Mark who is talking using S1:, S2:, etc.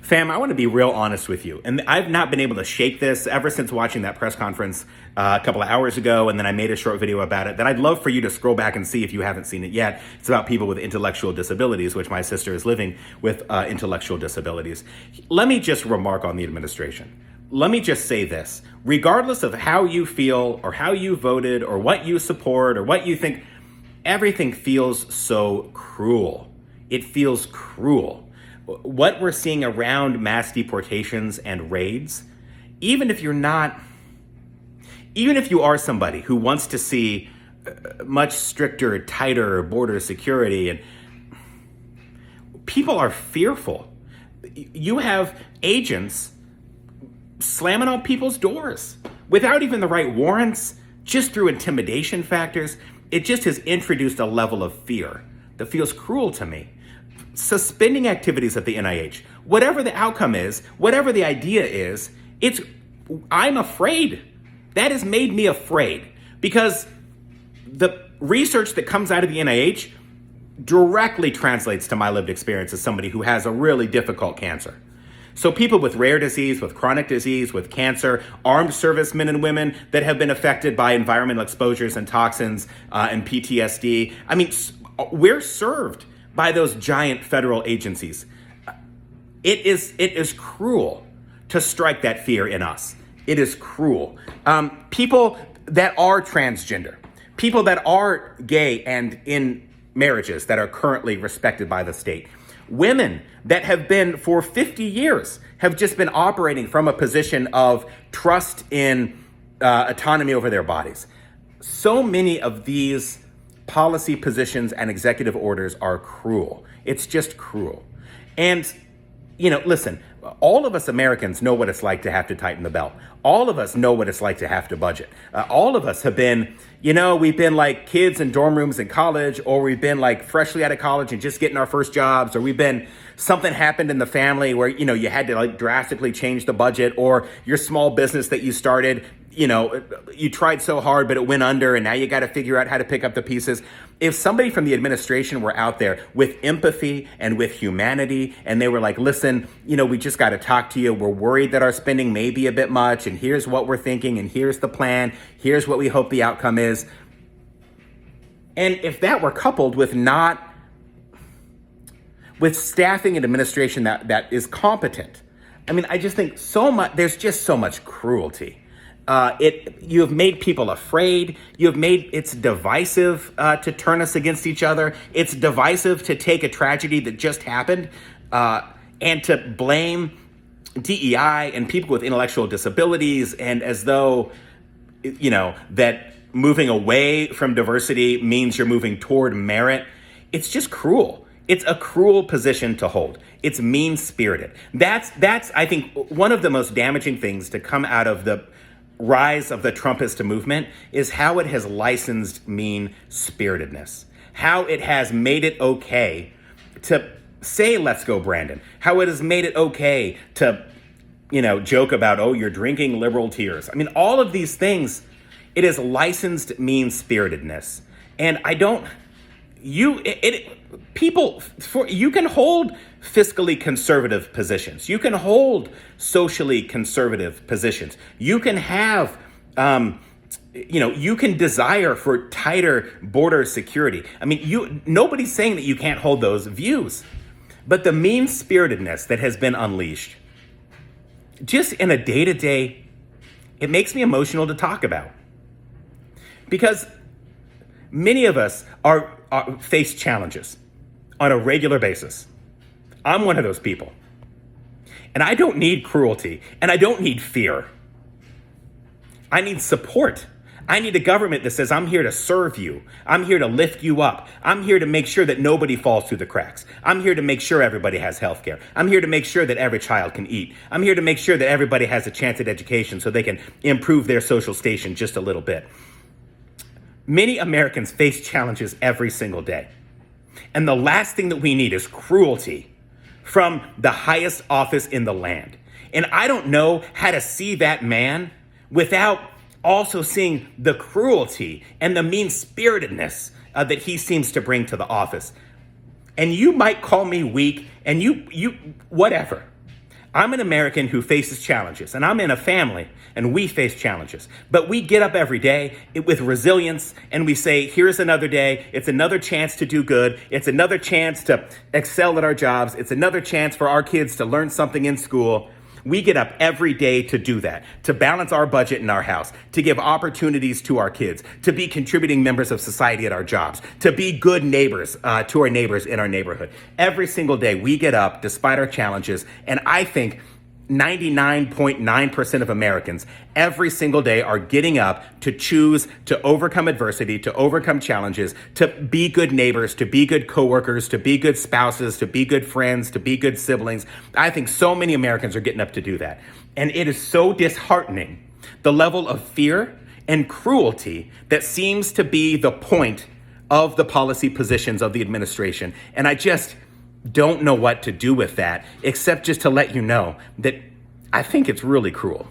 S1: Fam, I want to be real honest with you. And I've not been able to shake this ever since watching that press conference a couple of hours ago. And then I made a short video about it that I'd love for you to scroll back and see if you haven't seen it yet. It's about people with intellectual disabilities, which my sister is living with intellectual disabilities. Let me just remark on the administration. Let me just say this. Regardless of how you feel or how you voted or what you support or what you think, everything feels so cruel. It feels cruel. What we're seeing around mass deportations and raids, even if you are somebody who wants to see much stricter, tighter border security, and people are fearful. You have agents slamming on people's doors without even the right warrants, just through intimidation factors. It just has introduced a level of fear that feels cruel to me. Suspending activities at the NIH, whatever the outcome is, whatever the idea is, I'm afraid. That has made me afraid because the research that comes out of the NIH directly translates to my lived experience as somebody who has a really difficult cancer. So people with rare disease, with chronic disease, with cancer, armed servicemen and women that have been affected by environmental exposures and toxins and PTSD. I mean, we're served by those giant federal agencies. It is cruel to strike that fear in us. It is cruel. People that are transgender, people that are gay and in marriages that are currently respected by the state, women that have been for 50 years have just been operating from a position of trust in autonomy over their bodies. So many of these policy positions and executive orders are cruel. It's just cruel. And, listen, all of us Americans know what it's like to have to tighten the belt. All of us know what it's like to have to budget. All of us have been, we've been like kids in dorm rooms in college, or we've been like freshly out of college and just getting our first jobs, or we've been, something happened in the family where, you had to like drastically change the budget, or your small business that you started, you tried so hard, but it went under, and now you got to figure out how to pick up the pieces. If somebody from the administration were out there with empathy and with humanity, and they were like, listen, we just got to talk to you. We're worried that our spending may be a bit much, and here's what we're thinking, and here's the plan. Here's what we hope the outcome is. And if that were coupled with staffing and administration that is competent, I mean, I just think there's just so much cruelty. You have made people afraid. It's divisive to turn us against each other. It's divisive to take a tragedy that just happened and to blame DEI and people with intellectual disabilities, and as though, that moving away from diversity means you're moving toward merit. It's just cruel. It's a cruel position to hold. It's mean-spirited. That's I think, one of the most damaging things to come out of the rise of the Trumpist movement is how it has licensed mean-spiritedness, how it has made it okay to say, let's go, Brandon, how it has made it okay to, joke about, oh, you're drinking liberal tears. I mean, all of these things, it is licensed mean-spiritedness. And you can hold fiscally conservative positions. You can hold socially conservative positions. You can have, you can desire for tighter border security. I mean, nobody's saying that you can't hold those views, but the mean-spiritedness that has been unleashed, just in a day-to-day, it makes me emotional to talk about. Because many of us face challenges on a regular basis. I'm one of those people. And I don't need cruelty, and I don't need fear. I need support. I need a government that says, I'm here to serve you. I'm here to lift you up. I'm here to make sure that nobody falls through the cracks. I'm here to make sure everybody has health care. I'm here to make sure that every child can eat. I'm here to make sure that everybody has a chance at education so they can improve their social station just a little bit. Many Americans face challenges every single day. And the last thing that we need is cruelty from the highest office in the land. And I don't know how to see that man without also seeing the cruelty and the mean-spiritedness that he seems to bring to the office. And you might call me weak, and you whatever. I'm an American who faces challenges, and I'm in a family, and we face challenges. But we get up every day with resilience, and we say, here's another day. It's another chance to do good. It's another chance to excel at our jobs. It's another chance for our kids to learn something in school. We get up every day to do that, to balance our budget in our house, to give opportunities to our kids, to be contributing members of society at our jobs, to be good neighbors to our neighbors in our neighborhood. Every single day we get up despite our challenges, and I think 99.9% of Americans every single day are getting up to choose to overcome adversity, to overcome challenges, to be good neighbors, to be good coworkers, to be good spouses, to be good friends, to be good siblings. I think so many Americans are getting up to do that. And it is so disheartening, the level of fear and cruelty that seems to be the point of the policy positions of the administration. And I just don't know what to do with that, except just to let you know that I think it's really cruel.